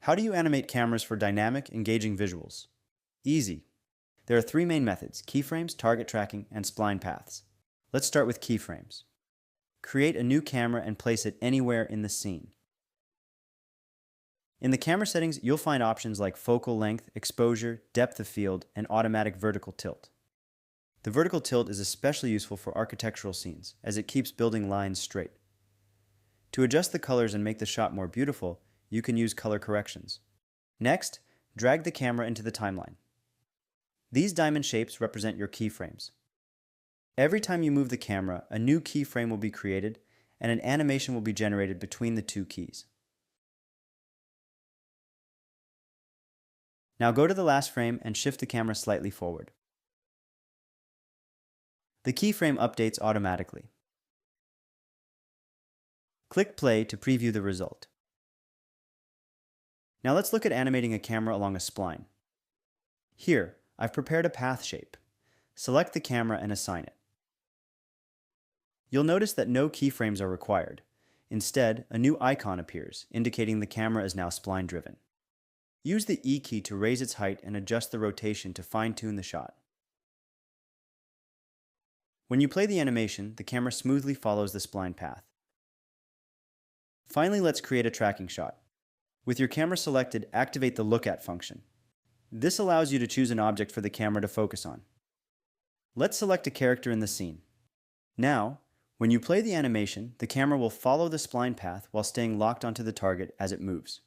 How do you animate cameras for dynamic, engaging visuals? Easy. There are three main methods: keyframes, target tracking, and spline paths. Let's start with keyframes. Create a new camera and place it anywhere in the scene. In the camera settings, you'll find options like focal length, exposure, depth of field, and automatic vertical tilt. The vertical tilt is especially useful for architectural scenes, as it keeps building lines straight. To adjust the colors and make the shot more beautiful, you can use color corrections. Next, drag the camera into the timeline. These diamond shapes represent your keyframes. Every time you move the camera, a new keyframe will be created, and an animation will be generated between the two keys. Now go to the last frame and shift the camera slightly forward. The keyframe updates automatically. Click play to preview the result. Now let's look at animating a camera along a spline. Here, I've prepared a path shape. Select the camera and assign it. You'll notice that no keyframes are required. Instead, a new icon appears, indicating the camera is now spline-driven. Use the E key to raise its height and adjust the rotation to fine-tune the shot. When you play the animation, the camera smoothly follows the spline path. Finally, let's create a tracking shot. With your camera selected, activate the Look At function. This allows you to choose an object for the camera to focus on. Let's select a character in the scene. Now, when you play the animation, the camera will follow the spline path while staying locked onto the target as it moves.